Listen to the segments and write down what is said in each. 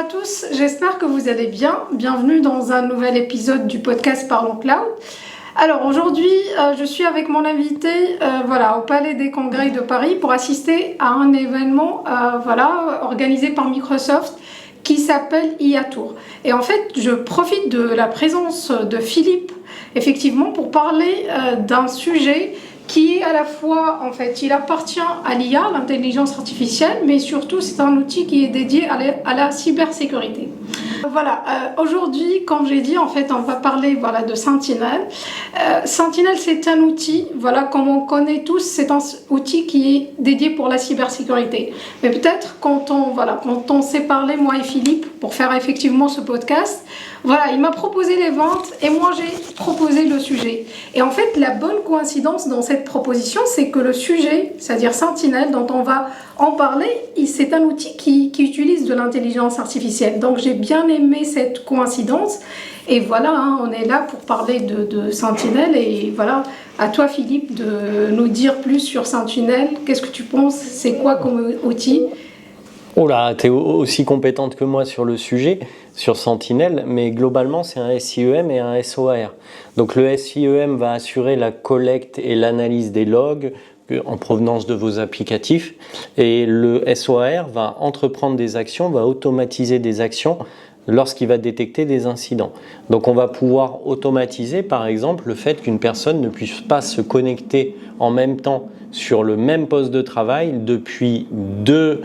tous, j'espère que vous allez bien. Bienvenue dans un nouvel épisode du podcast Parlons Cloud. Alors aujourd'hui, je suis avec mon invité au Palais des Congrès de Paris pour assister à un événement organisé par Microsoft qui s'appelle IA Tour. Et en fait, je profite de la présence de Philippe, effectivement, pour parler d'un sujet qui est à la fois, en fait, il appartient à l'IA, l'intelligence artificielle, mais surtout c'est un outil qui est dédié à la cybersécurité. Aujourd'hui, comme j'ai dit, en fait, on va parler de Sentinel. Sentinel, c'est un outil, comme on connaît tous, c'est un outil qui est dédié pour la cybersécurité. Mais peut-être quand on s'est parlé, moi et Philippe, pour faire effectivement ce podcast, il m'a proposé les ventes et moi j'ai proposé le sujet. Et en fait, la bonne coïncidence dans cette proposition, c'est que le sujet, c'est-à-dire Sentinel, dont on va en parler, c'est un outil qui utilise de l'intelligence artificielle. Donc j'ai bien aimé cette coïncidence. Et on est là pour parler de Sentinel. Et voilà, à toi Philippe de nous dire plus sur Sentinel. Qu'est-ce que tu penses? C'est quoi comme outil? Oh là, tu es aussi compétente que moi sur le sujet, sur Sentinel, mais globalement c'est un SIEM et un SOAR. Donc le SIEM va assurer la collecte et l'analyse des logs en provenance de vos applicatifs, et le SOAR va entreprendre des actions, va automatiser des actions lorsqu'il va détecter des incidents. Donc on va pouvoir automatiser par exemple le fait qu'une personne ne puisse pas se connecter en même temps sur le même poste de travail depuis deux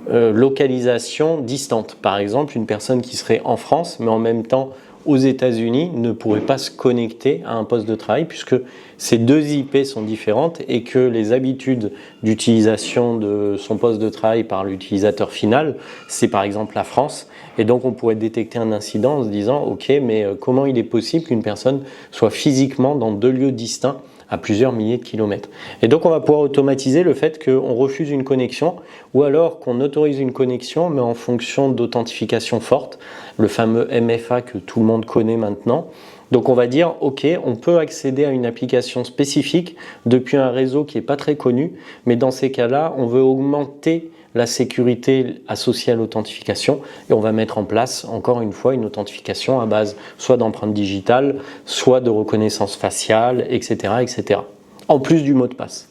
localisation distante. Par exemple, une personne qui serait en France, mais en même temps aux États-Unis, ne pourrait pas se connecter à un poste de travail puisque ces deux IP sont différentes et que les habitudes d'utilisation de son poste de travail par l'utilisateur final, c'est par exemple la France. Et donc, on pourrait détecter un incident en se disant « Ok, mais comment il est possible qu'une personne soit physiquement dans deux lieux distincts à plusieurs milliers de kilomètres ?» Et donc on va pouvoir automatiser le fait qu'on refuse une connexion ou alors qu'on autorise une connexion mais en fonction d'authentification forte, le fameux MFA que tout le monde connaît maintenant. Donc on va dire ok, on peut accéder à une application spécifique depuis un réseau qui n'est pas très connu, mais dans ces cas-là, on veut augmenter la sécurité associée à l'authentification et on va mettre en place encore une fois une authentification à base soit d'empreintes digitales, soit de reconnaissance faciale, etc., etc. En plus du mot de passe.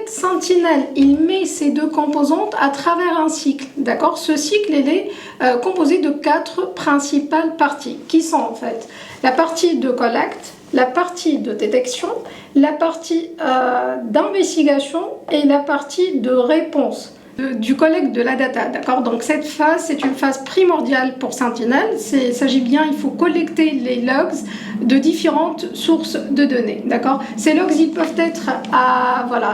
Sentinel, il met ces deux composantes à travers un cycle, d'accord? Ce cycle, il est composé de 4 principales parties, qui sont en fait la partie de collecte, la partie de détection, la partie d'investigation et la partie de réponse. Du collecte de la data, d'accord? Donc cette phase, c'est une phase primordiale pour Sentinel. Il s'agit bien, il faut collecter les logs de différentes sources de données, d'accord? Ces logs, ils peuvent être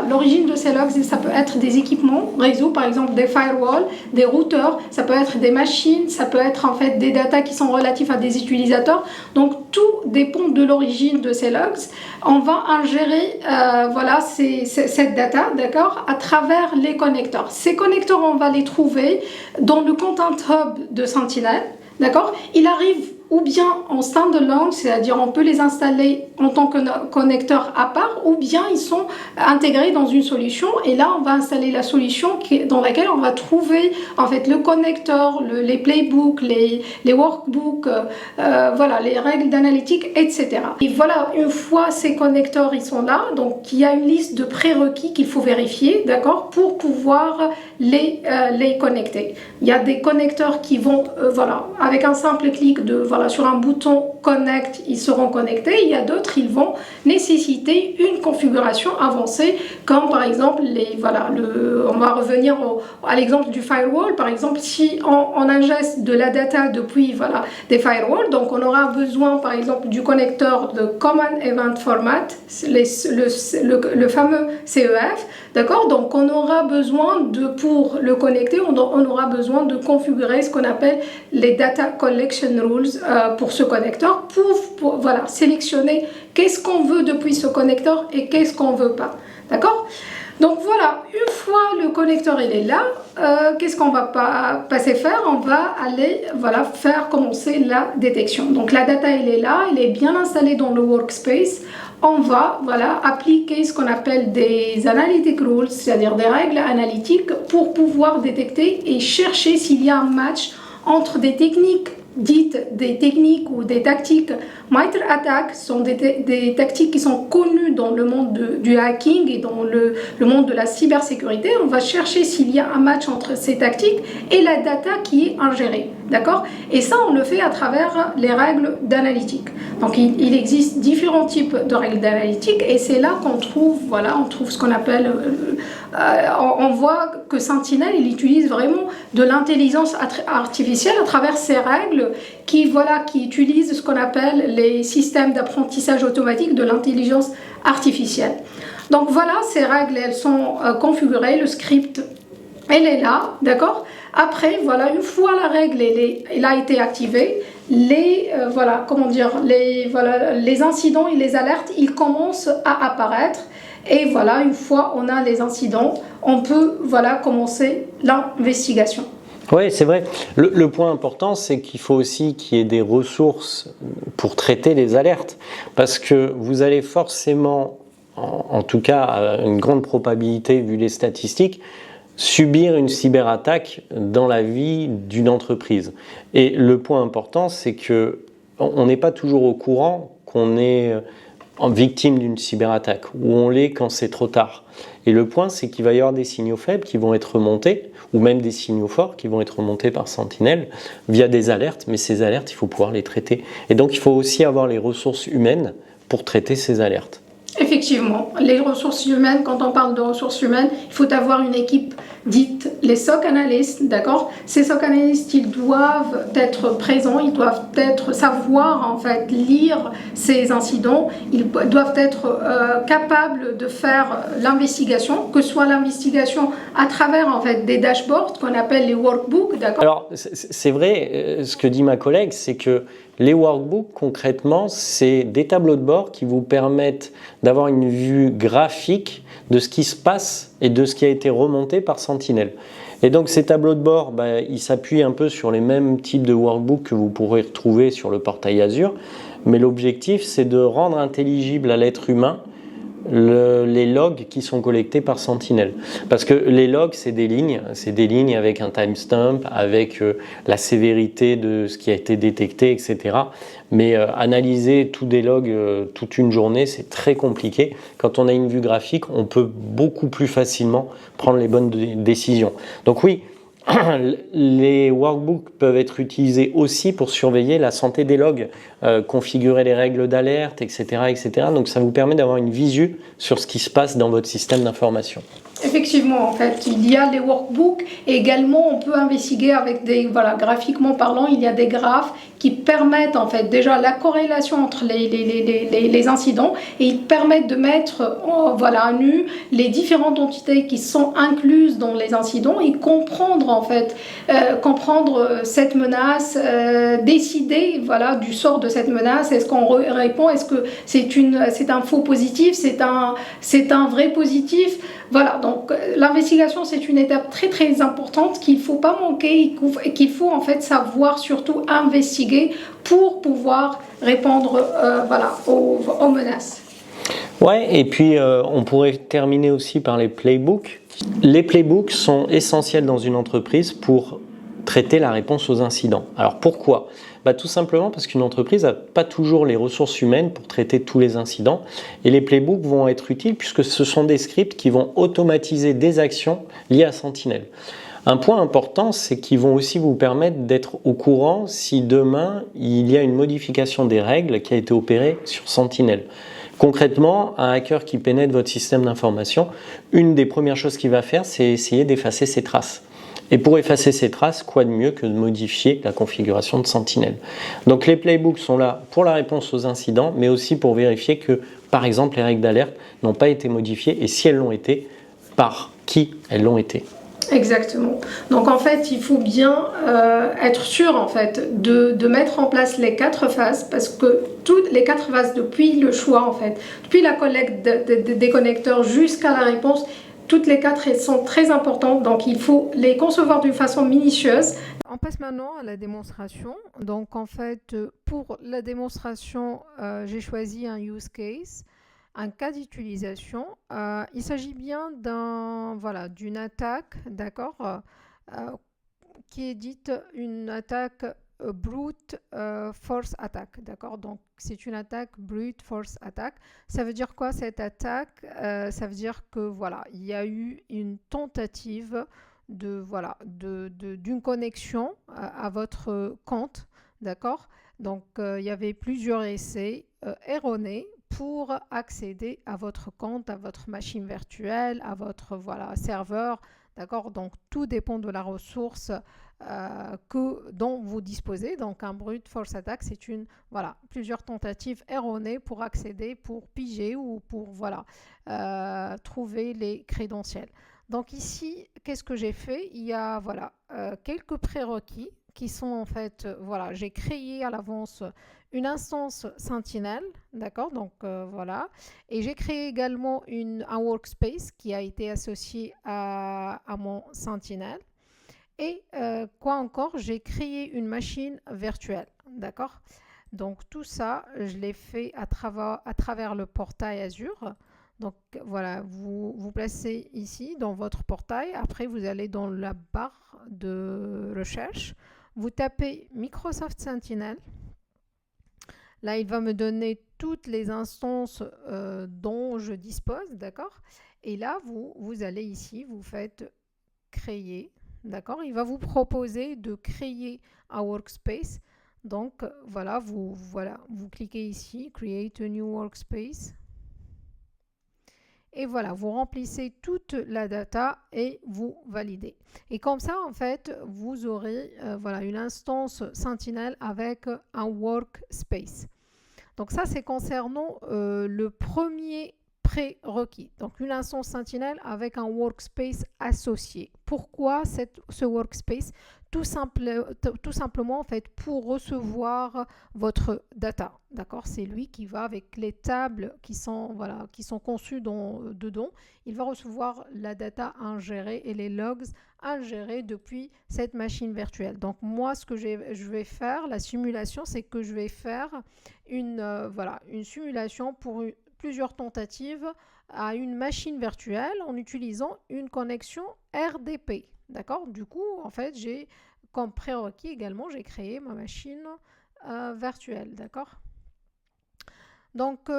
l'origine de ces logs, ça peut être des équipements réseau, par exemple des firewalls, des routeurs, ça peut être des machines, ça peut être en fait des data qui sont relatifs à des utilisateurs. Donc tout dépend de l'origine de ces logs. On va ingérer cette data, d'accord, à travers les connecteurs. Ces connecteurs, on va les trouver dans le Content Hub de Sentinel, d'accord? Il arrive ou bien en standalone, c'est-à-dire on peut les installer en tant que connecteur à part, ou bien ils sont intégrés dans une solution. Et là, on va installer la solution dans laquelle on va trouver en fait le connecteur, les playbooks, les workbooks, les règles d'analytique, etc. Et voilà, une fois ces connecteurs ils sont là, donc il y a une liste de prérequis qu'il faut vérifier, d'accord, pour pouvoir les connecter. Il y a des connecteurs qui vont, avec un simple clic sur un bouton Connect, ils seront connectés. Il y a d'autres, ils vont nécessiter une configuration avancée, comme par exemple, on va revenir à l'exemple du firewall. Par exemple, si on ingeste de la data depuis des firewalls, donc on aura besoin par exemple du connecteur de Common Event Format, le fameux CEF, d'accord? Donc on aura besoin pour le connecter, on aura besoin de configurer ce qu'on appelle les Data Collection Rules pour ce connecteur, pour sélectionner qu'est-ce qu'on veut depuis ce connecteur et qu'est-ce qu'on veut pas, d'accord? Donc voilà, une fois le connecteur il est là, qu'est-ce qu'on va passer faire? On va aller faire commencer la détection. Donc la data elle est là, elle est bien installée dans le workspace. On va appliquer ce qu'on appelle des analytic rules, c'est-à-dire des règles analytiques pour pouvoir détecter et chercher s'il y a un match entre des techniques dites des techniques ou des tactiques MITRE ATT&CK, sont des tactiques qui sont connues dans le monde du hacking et dans le monde de la cybersécurité. On va chercher s'il y a un match entre ces tactiques et la data qui est ingérée, d'accord? Et ça, on le fait à travers les règles d'analytique. Donc, il existe différents types de règles d'analytique et c'est là qu'on trouve, voilà, on trouve ce qu'on appelle, on voit que Sentinel, il utilise vraiment de l'intelligence artificielle à travers ces règles qui utilisent ce qu'on appelle les systèmes d'apprentissage automatique de l'intelligence artificielle. Donc voilà, ces règles, elles sont configurées, le script, elle est là, d'accord? Après, voilà, une fois la règle elle a été activée, les incidents et les alertes, ils commencent à apparaître. Et voilà, une fois on a les incidents, on peut commencer l'investigation. Oui, c'est vrai. Le point important, c'est qu'il faut aussi qu'il y ait des ressources pour traiter les alertes. Parce que vous allez forcément, en tout cas à une grande probabilité vu les statistiques, subir une cyberattaque dans la vie d'une entreprise. Et le point important, c'est que on n'est pas toujours au courant qu'on est victime d'une cyberattaque, ou on l'est quand c'est trop tard. Et le point, c'est qu'il va y avoir des signaux faibles qui vont être remontés, ou même des signaux forts qui vont être remontés par Sentinel via des alertes, mais ces alertes, il faut pouvoir les traiter. Et donc, il faut aussi avoir les ressources humaines pour traiter ces alertes. Effectivement, les ressources humaines, quand on parle de ressources humaines, il faut avoir une équipe dite les SOC analystes, d'accord? Ces SOC analystes, ils doivent être présents, ils doivent savoir en fait lire ces incidents, ils doivent être capables de faire l'investigation, que ce soit l'investigation à travers en fait des dashboards qu'on appelle les workbooks, d'accord? Alors c'est vrai, ce que dit ma collègue, c'est que les workbooks, concrètement, c'est des tableaux de bord qui vous permettent d'avoir une vue graphique de ce qui se passe et de ce qui a été remonté par Sentinel. Et donc ces tableaux de bord, ils s'appuient un peu sur les mêmes types de workbooks que vous pourrez retrouver sur le portail Azure, mais l'objectif, c'est de rendre intelligible à l'être humain les logs qui sont collectés par Sentinel. Parce que les logs, c'est des lignes avec un timestamp, avec la sévérité de ce qui a été détecté, etc. Mais analyser tous des logs toute une journée, c'est très compliqué. Quand on a une vue graphique, on peut beaucoup plus facilement prendre les bonnes décisions. Donc oui, les workbooks peuvent être utilisés aussi pour surveiller la santé des logs, configurer les règles d'alerte, etc., etc. Donc ça vous permet d'avoir une visu sur ce qui se passe dans votre système d'information. Effectivement, en fait, il y a les workbooks et également on peut investiguer avec graphiquement parlant, il y a des graphes qui permettent en fait déjà la corrélation entre les incidents et ils permettent de mettre à nu les différentes entités qui sont incluses dans les incidents et comprendre en fait comprendre cette menace, décider du sort de cette menace. Est-ce qu'on répond, est-ce que c'est un faux positif, c'est un vrai positif. Voilà, donc l'investigation, c'est une étape très très importante qu'il ne faut pas manquer et qu'il faut en fait savoir surtout investiguer pour pouvoir répondre aux menaces. Ouais, et puis on pourrait terminer aussi par les playbooks. Les playbooks sont essentiels dans une entreprise pour traiter la réponse aux incidents. Alors pourquoi ? Tout simplement parce qu'une entreprise n'a pas toujours les ressources humaines pour traiter tous les incidents et les playbooks vont être utiles puisque ce sont des scripts qui vont automatiser des actions liées à Sentinel. Un point important, c'est qu'ils vont aussi vous permettre d'être au courant si demain il y a une modification des règles qui a été opérée sur Sentinel. Concrètement, un hacker qui pénètre votre système d'information, une des premières choses qu'il va faire, c'est essayer d'effacer ses traces. Et pour effacer ces traces, quoi de mieux que de modifier la configuration de Sentinel. Donc les playbooks sont là pour la réponse aux incidents, mais aussi pour vérifier que, par exemple, les règles d'alerte n'ont pas été modifiées et si elles l'ont été, par qui elles l'ont été. Exactement. Donc en fait, il faut bien être sûr en fait de mettre en place les 4 phases parce que toutes les 4 phases depuis le choix en fait, depuis la collecte des connecteurs jusqu'à la réponse, toutes les 4 elles sont très importantes, donc il faut les concevoir d'une façon minutieuse. On passe maintenant à la démonstration. Donc en fait, pour la démonstration, j'ai choisi un use case, un cas d'utilisation. Il s'agit bien d'une attaque, d'accord, qui est dite une attaque brute force attack, d'accord? Donc c'est une attaque brute force attack. Ça veut dire quoi cette attaque? Ça veut dire que voilà, il y a eu une tentative d'une connexion à votre compte, d'accord? Donc il y avait plusieurs essais erronés pour accéder à votre compte, à votre machine virtuelle, à votre serveur, d'accord? Donc tout dépend de la ressource dont vous disposez. Donc un brute force attack, c'est plusieurs tentatives erronées pour accéder, pour piger ou pour trouver les crédentiels. Donc ici, qu'est-ce que j'ai fait? Il y a quelques prérequis qui sont en fait, j'ai créé à l'avance une instance Sentinel, d'accord? Donc et j'ai créé également un workspace qui a été associé à mon Sentinel. Et quoi encore? J'ai créé une machine virtuelle, d'accord? Donc tout ça, je l'ai fait à travers le portail Azure. Donc voilà, vous placez ici dans votre portail. Après, vous allez dans la barre de recherche. Vous tapez Microsoft Sentinel. Là, il va me donner toutes les instances dont je dispose, d'accord? Et là, vous allez ici, vous faites créer, d'accord? Il va vous proposer de créer un workspace. Donc vous cliquez ici, Create a new workspace. Et voilà, vous remplissez toute la data et vous validez. Et comme ça, en fait, vous aurez une instance Sentinel avec un workspace. Donc ça, c'est concernant le premier prérequis. Donc une instance Sentinel avec un workspace associé. Pourquoi ce workspace? Tout simplement en fait pour recevoir votre data, d'accord? C'est lui qui va avec les tables qui sont conçues dedans. Il va recevoir la data ingérée et les logs ingérés depuis cette machine virtuelle. Donc moi, ce que je vais faire, la simulation, c'est que je vais faire une simulation pour plusieurs tentatives à une machine virtuelle en utilisant une connexion RDP. D'accord? Du coup, en fait, j'ai comme prérequis également, j'ai créé ma machine virtuelle. D'accord? Donc,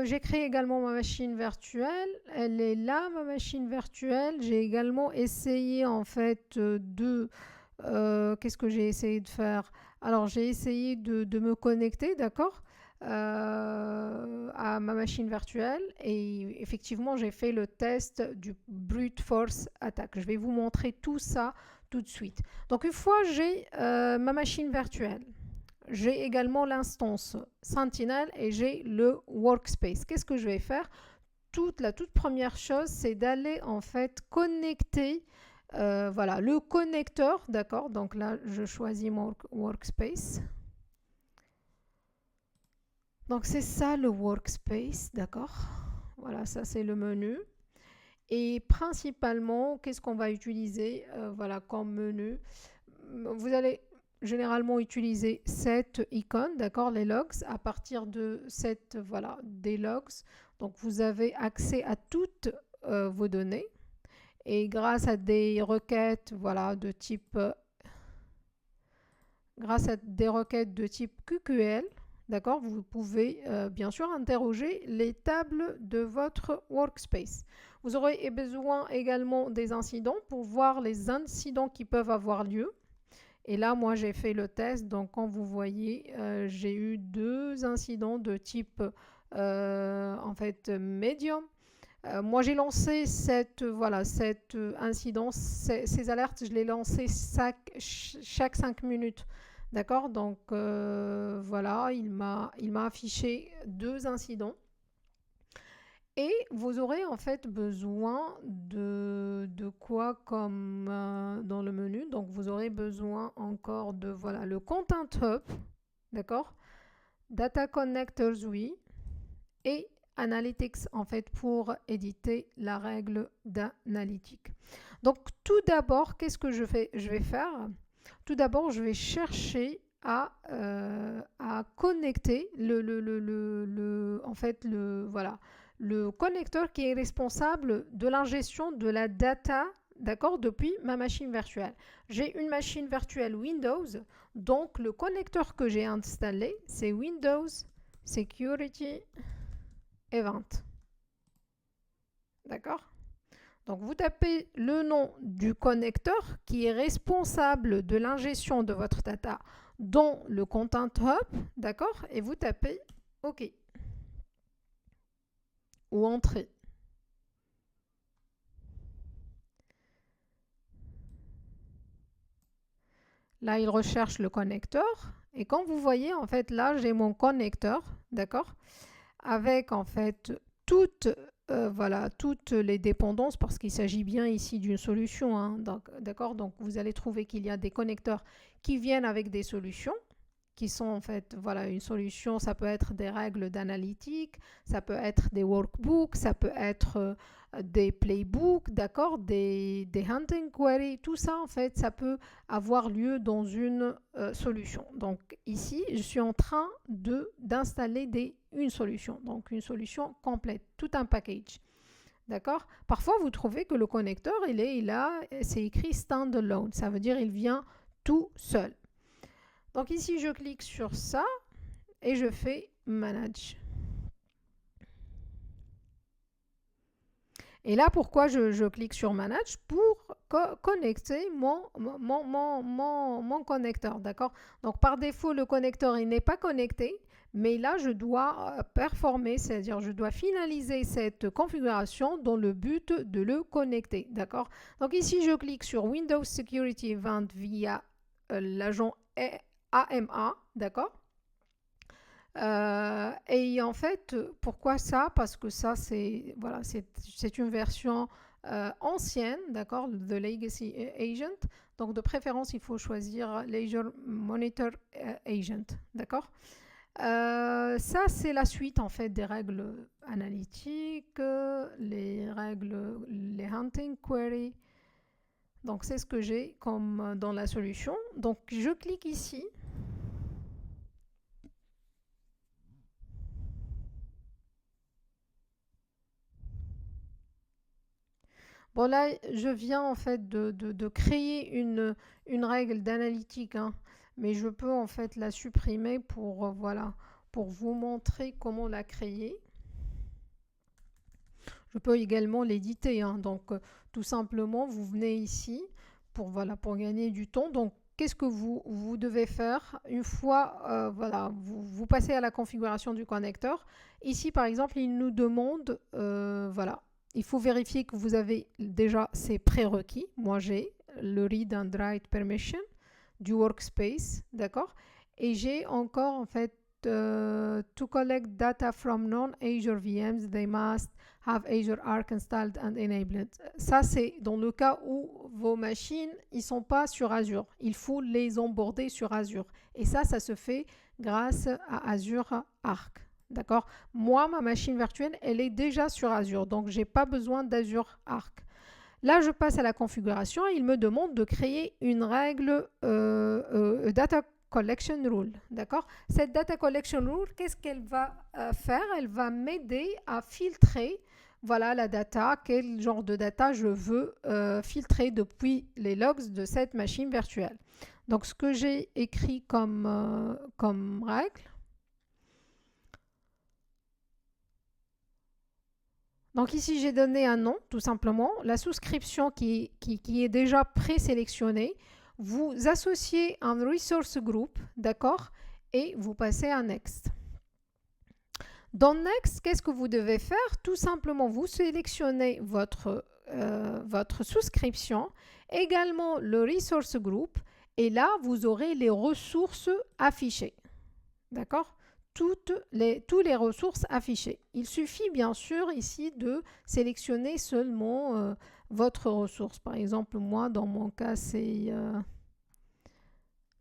j'ai créé également ma machine virtuelle. Elle est là, ma machine virtuelle. J'ai également essayé, en fait, qu'est-ce que j'ai essayé de faire? Alors, j'ai essayé de me connecter, d'accord? À ma machine virtuelle et effectivement j'ai fait le test du brute force attack. Je vais vous montrer tout ça tout de suite. Donc une fois j'ai ma machine virtuelle, j'ai également l'instance Sentinel et j'ai le workspace. Qu'est-ce que je vais faire? La toute première chose, c'est d'aller en fait connecter le connecteur, d'accord? Donc là je choisis mon workspace. Donc c'est ça le workspace, d'accord? Voilà, ça c'est le menu. Et principalement, qu'est-ce qu'on va utiliser comme menu? Vous allez généralement utiliser cette icône, d'accord, les logs. À partir de des logs, donc vous avez accès à toutes vos données. Et grâce à des requêtes de type QQL, d'accord, vous pouvez bien sûr interroger les tables de votre workspace. Vous aurez besoin également des incidents pour voir les incidents qui peuvent avoir lieu. Et là, moi, j'ai fait le test. Donc, quand vous voyez, j'ai eu 2 incidents de type medium. Moi, j'ai lancé cet incident, ces alertes, je les lancées chaque 5 minutes. D'accord, donc il m'a affiché 2 incidents. Et vous aurez en fait besoin de quoi comme dans le menu. Donc vous aurez besoin encore de le Content Hub, d'accord, Data Connectors, oui, et Analytics en fait pour éditer la règle d'analytique. Donc tout d'abord, qu'est-ce que je vais faire? Tout d'abord, je vais chercher à connecter le connecteur qui est responsable de l'ingestion de la data d'accord, depuis ma machine virtuelle. J'ai une machine virtuelle Windows, donc le connecteur que j'ai installé, c'est Windows Security Event. D'accord? Donc vous tapez le nom du connecteur qui est responsable de l'ingestion de votre data dans le Content Hub, d'accord? Et vous tapez OK ou Entrée. Là, il recherche le connecteur. Et quand vous voyez, en fait, là, j'ai mon connecteur, d'accord? Avec, en fait, voilà, toutes les dépendances, parce qu'il s'agit bien ici d'une solution, hein, d'accord? Donc, vous allez trouver qu'il y a des connecteurs qui viennent avec des solutions, qui sont en fait, voilà, une solution, ça peut être des règles d'analytique, ça peut être des workbooks, ça peut être des playbooks, d'accord, des hunting queries, tout ça en fait, ça peut avoir lieu dans une solution. Donc ici, je suis en train d'installer une solution, donc une solution complète, tout un package. D'accord? Parfois, vous trouvez que le connecteur, c'est écrit standalone, ça veut dire il vient tout seul. Donc ici, je clique sur ça et je fais Manage. Et là, pourquoi je clique sur Manage? Pour connecter mon connecteur, d'accord? Donc par défaut, le connecteur il n'est pas connecté, mais là, je dois performer, c'est-à-dire je dois finaliser cette configuration dans le but de le connecter, d'accord? Donc ici, je clique sur Windows Security Event via l'agent AMA, d'accord? Et en fait, pourquoi ça? Parce que ça, c'est voilà, c'est une version ancienne, d'accord, de Legacy Agent. Donc, de préférence, il faut choisir l'Azure Monitor Agent, d'accord? Ça, c'est la suite en fait des règles analytiques, les hunting query. Donc, c'est ce que j'ai comme dans la solution. Donc, je clique ici. Bon, là, je viens en fait de créer une règle d'analytique, hein, mais je peux en fait la supprimer pour, voilà, pour vous montrer comment la créer. Je peux également l'éditer, hein, donc tout simplement, vous venez ici pour, voilà, pour gagner du temps. Donc, qu'est-ce que vous devez faire une fois, voilà, vous passez à la configuration du connecteur. Ici, par exemple, il nous demande, voilà, il faut vérifier que vous avez déjà ces prérequis. Moi, j'ai le read and write permission du workspace, d'accord? Et j'ai encore, en fait, to collect data from non-Azure VMs, they must have Azure Arc installed and enabled. Ça, c'est dans le cas où vos machines, ils ne sont pas sur Azure. Il faut les onboarder sur Azure. Et ça se fait grâce à Azure Arc. D'accord? Moi, ma machine virtuelle, elle est déjà sur Azure, donc je n'ai pas besoin d'Azure Arc. Là, je passe à la configuration et il me demande de créer une règle data collection rule. D'accord? Cette data collection rule, qu'est-ce qu'elle va faire? Elle va m'aider à filtrer, voilà, la data, quel genre de data je veux filtrer depuis les logs de cette machine virtuelle. Donc, ce que j'ai écrit comme règle, donc ici, j'ai donné un nom, tout simplement. La souscription qui est déjà présélectionnée, vous associez un resource group, d'accord, et vous passez à Next. Dans Next, qu'est-ce que vous devez faire? Tout simplement, vous sélectionnez votre souscription, également le resource group, et là, vous aurez les ressources affichées, d'accord? Toutes les ressources affichées. Il suffit bien sûr ici de sélectionner seulement votre ressource. Par exemple, moi, dans mon cas, c'est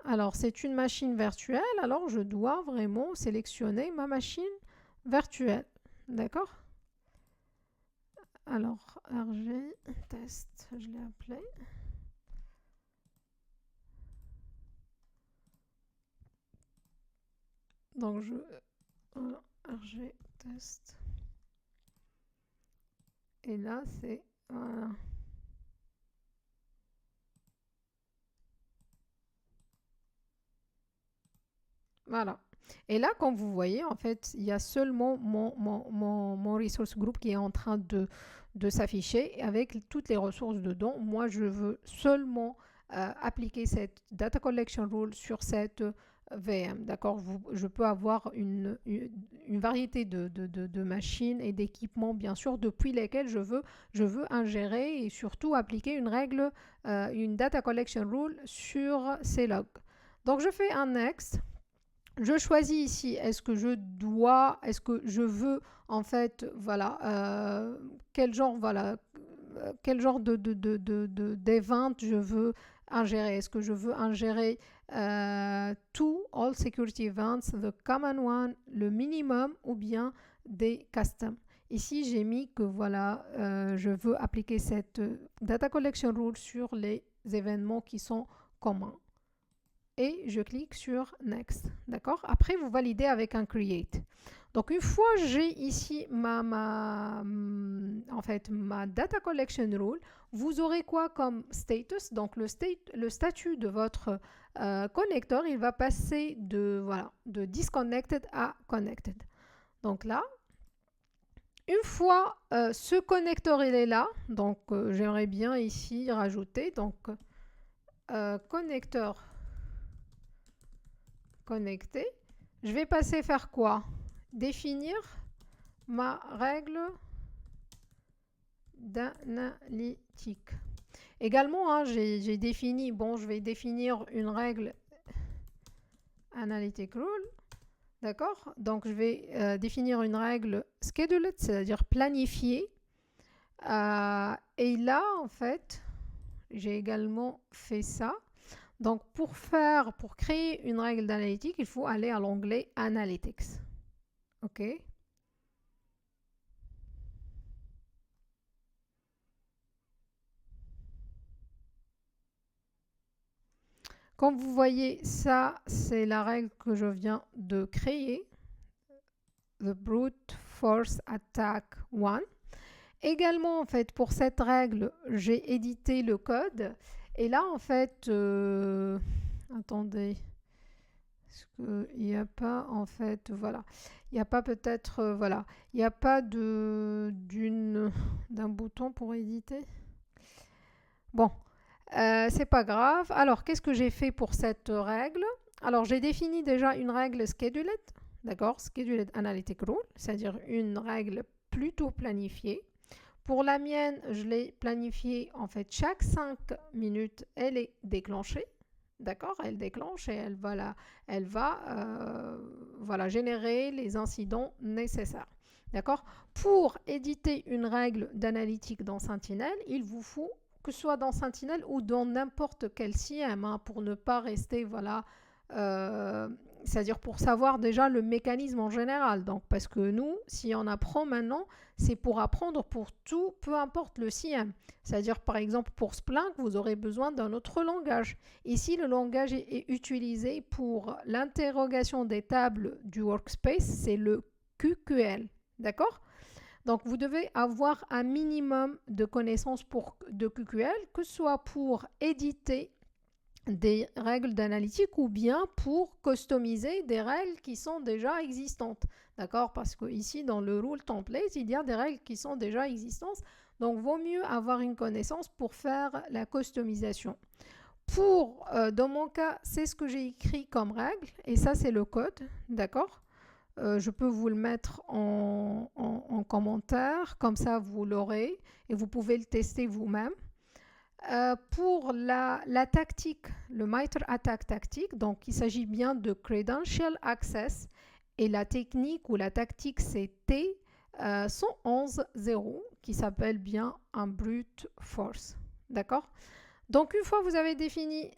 alors c'est une machine virtuelle. Alors, je dois vraiment sélectionner ma machine virtuelle. D'accord? Alors, RG test, je l'ai appelé. Donc, RG test. Et là, c'est... Voilà. Voilà. Et là, comme vous voyez, en fait, il y a seulement mon resource group qui est en train de s'afficher avec toutes les ressources dedans. Moi, je veux seulement appliquer cette data collection rule sur cette VM. D'accord? Je peux avoir une variété de machines et d'équipements, bien sûr, depuis lesquels je veux ingérer et surtout appliquer une règle, une data collection rule sur ces logs. Donc, je fais un next. Je choisis ici, est-ce que je veux, en fait, voilà, quel genre d'event je veux ingérer. Est-ce que je veux ingérer all security events, the common one, le minimum ou bien des custom. Ici, j'ai mis que voilà, je veux appliquer cette data collection rule sur les événements qui sont communs. Et je clique sur Next. D'accord? Après, vous validez avec un Create. Donc, une fois j'ai ici ma data collection rule, vous aurez quoi comme status? Donc, le statut de votre connecteur, il va passer de disconnected à connected. Donc là, une fois ce connecteur il est là, donc j'aimerais bien ici rajouter donc connecteur connecté. Je vais passer faire quoi? Définir ma règle d'analytique. Également, hein, j'ai défini, je vais définir une règle analytic rule. D'accord? Donc, je vais définir une règle scheduled, c'est-à-dire planifiée. Et là, en fait, j'ai également fait ça. Donc, pour créer une règle d'analytique, il faut aller à l'onglet Analytics. OK? Comme vous voyez, ça, c'est la règle que je viens de créer. The Brute Force Attack 1. Également, en fait, pour cette règle, j'ai édité le code. Et là, en fait, attendez, est-ce qu'il n'y a pas, en fait, voilà, il n'y a pas peut-être, voilà, il n'y a pas d'un bouton pour éditer. Bon, c'est pas grave. Alors, qu'est-ce que j'ai fait pour cette règle? Alors, j'ai défini déjà une règle scheduled, d'accord, scheduled analytic rule, c'est-à-dire une règle plutôt planifiée. Pour la mienne, je l'ai planifiée, en fait, chaque 5 minutes, elle est déclenchée. D'accord? Elle déclenche et elle va générer les incidents nécessaires. D'accord? Pour éditer une règle d'analytique dans Sentinel, il vous faut que ce soit dans Sentinel ou dans n'importe quel CIEM, hein, pour ne pas rester, voilà, c'est-à-dire pour savoir déjà le mécanisme en général. Donc, parce que nous, si on apprend maintenant, c'est pour apprendre pour tout, peu importe le CIEM. C'est-à-dire, par exemple, pour Splunk, vous aurez besoin d'un autre langage. Ici, le langage est utilisé pour l'interrogation des tables du workspace, c'est le QQL. D'accord? Donc, vous devez avoir un minimum de connaissances de QQL, que ce soit pour éditer des règles d'analytique ou bien pour customiser des règles qui sont déjà existantes. D'accord? Parce que ici, dans le rule template, il y a des règles qui sont déjà existantes. Donc, vaut mieux avoir une connaissance pour faire la customisation. Dans mon cas, c'est ce que j'ai écrit comme règle. Et ça, c'est le code. D'accord? Je peux vous le mettre en commentaire. Comme ça, vous l'aurez. Et vous pouvez le tester vous-même. Pour la tactique, le MITRE ATT&CK tactique, donc il s'agit bien de Credential Access et la technique ou la tactique c'est T111-0 qui s'appelle bien un brute force. D'accord? Donc une fois que vous avez défini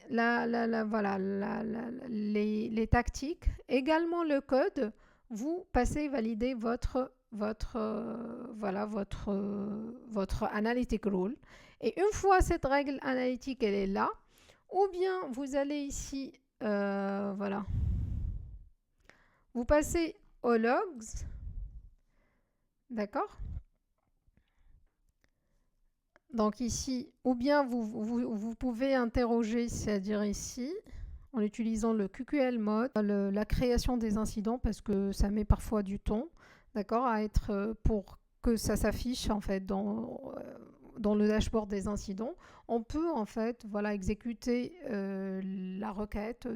les tactiques, également le code, vous passez valider votre analytic rule. Et une fois cette règle analytique elle est là, ou bien vous allez ici, vous passez aux logs, d'accord? Donc ici, ou bien vous pouvez interroger, c'est-à-dire ici, en utilisant le QQL mode, la création des incidents, parce que ça met parfois du temps, d'accord, à être pour que ça s'affiche en fait dans le dashboard des incidents. On peut en fait voilà, exécuter la requête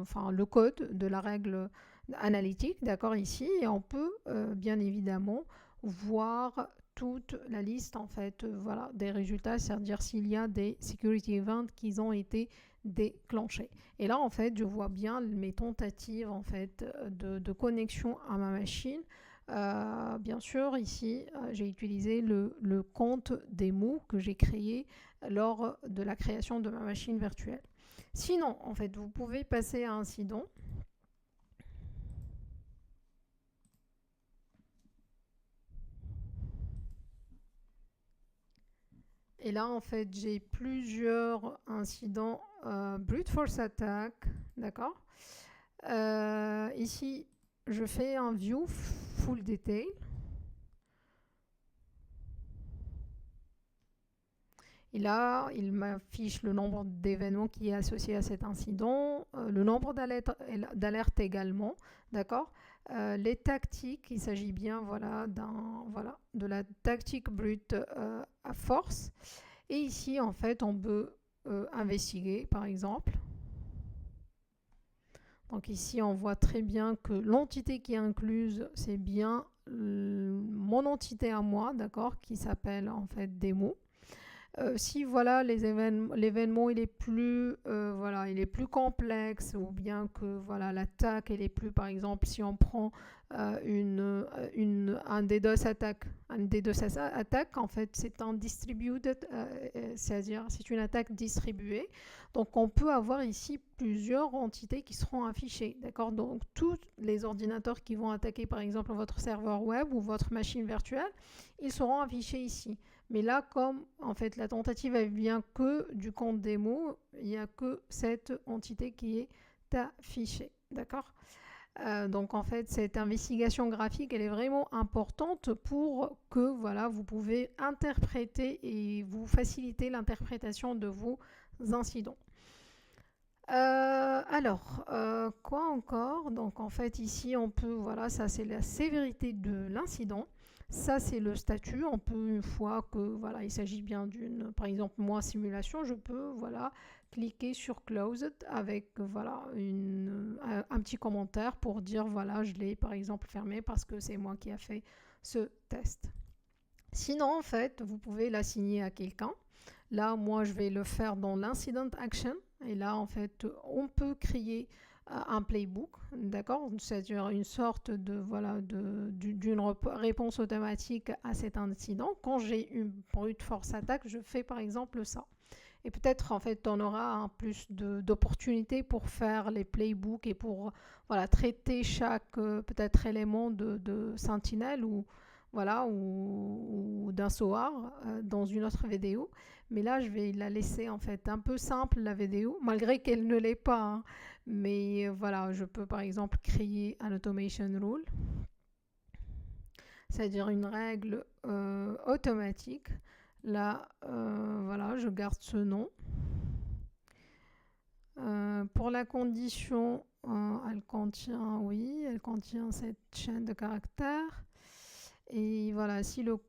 enfin, le code de la règle analytique, d'accord, ici, et on peut bien évidemment voir toute la liste en fait voilà, des résultats, c'est-à-dire s'il y a des security events qui ont été déclenchés. Et là en fait je vois bien mes tentatives en fait de connexion à ma machine. Bien sûr ici j'ai utilisé le compte démo que j'ai créé lors de la création de ma machine virtuelle. Sinon en fait vous pouvez passer à incident. Et là, en fait, j'ai plusieurs incidents brute force attack, d'accord. Ici, je fais un view full detail. Et là, il m'affiche le nombre d'événements qui est associé à cet incident, le nombre d'alertes également, d'accord. Les tactiques, il s'agit bien voilà, de la tactique brute à force. Et ici, en fait, on peut investiguer, par exemple. Donc ici, on voit très bien que l'entité qui est incluse, c'est bien mon entité à moi, d'accord, qui s'appelle en fait démo. Si voilà l'événement il est plus voilà il est plus complexe, ou bien que voilà l'attaque elle est plus, par exemple si on prend un DDoS attack en fait c'est un distributed c'est-à-dire c'est une attaque distribuée, donc on peut avoir ici plusieurs entités qui seront affichées, d'accord. Donc tous les ordinateurs qui vont attaquer par exemple votre serveur web ou votre machine virtuelle, ils seront affichés ici. Mais là, comme en fait la tentative elle vient que du compte démo, il n'y a que cette entité qui est affichée, d'accord. Donc en fait cette investigation graphique elle est vraiment importante pour que voilà vous pouvez interpréter et vous faciliter l'interprétation de vos incidents. Alors, quoi encore? Donc en fait ici on peut, voilà, ça c'est la sévérité de l'incident. Ça c'est le statut. On peut, une fois que voilà il s'agit bien d'une, par exemple moi simulation, je peux voilà cliquer sur closed avec voilà un petit commentaire pour dire voilà je l'ai par exemple fermé parce que c'est moi qui a fait ce test. Sinon en fait vous pouvez l'assigner à quelqu'un. Là moi je vais le faire dans l'incident action. Et là, en fait, on peut créer un playbook, d'accord, c'est-à-dire une sorte de voilà d'une réponse automatique à cet incident. Quand j'ai une brute force attaque, je fais par exemple ça. Et peut-être en fait, on aura plus d'opportunités pour faire les playbooks et pour voilà traiter chaque peut-être élément de Sentinel ou voilà, ou d'un SOAR dans une autre vidéo. Mais là, je vais la laisser en fait un peu simple, la vidéo, malgré qu'elle ne l'est pas. Hein. Mais voilà, je peux par exemple créer un automation rule, c'est-à-dire une règle automatique. Là, voilà, je garde ce nom. Pour la condition, elle contient, oui, elle contient cette chaîne de caractères. Et voilà, si le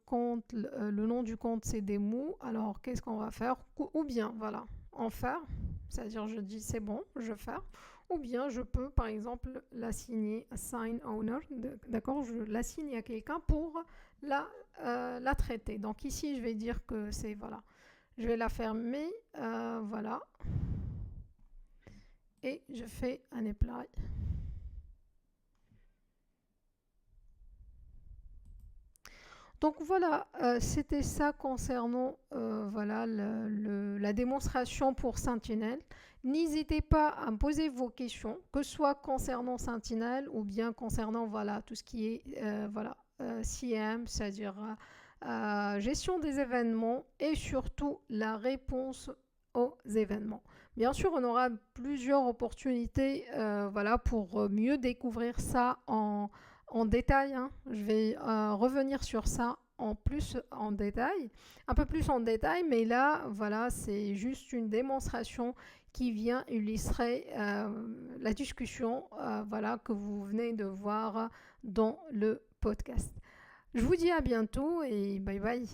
nom du compte c'est démo, alors qu'est-ce qu'on va faire? Ou bien, voilà, en faire, c'est-à-dire je dis c'est bon, je fais. Ou bien je peux par exemple l'assigner assign owner, d'accord, je l'assigne à quelqu'un pour la traiter. Donc ici je vais dire que c'est, voilà, je vais la fermer, voilà, et je fais un apply. Donc voilà, c'était ça concernant voilà, la démonstration pour Sentinel. N'hésitez pas à me poser vos questions, que ce soit concernant Sentinel ou bien concernant voilà, tout ce qui est voilà, CM, c'est-à-dire gestion des événements et surtout la réponse aux événements. Bien sûr, on aura plusieurs opportunités voilà, pour mieux découvrir ça en détail. Hein. Je vais revenir sur ça un peu plus en détail, mais là, voilà, c'est juste une démonstration qui vient illustrer la discussion voilà, que vous venez de voir dans le podcast. Je vous dis à bientôt et bye bye.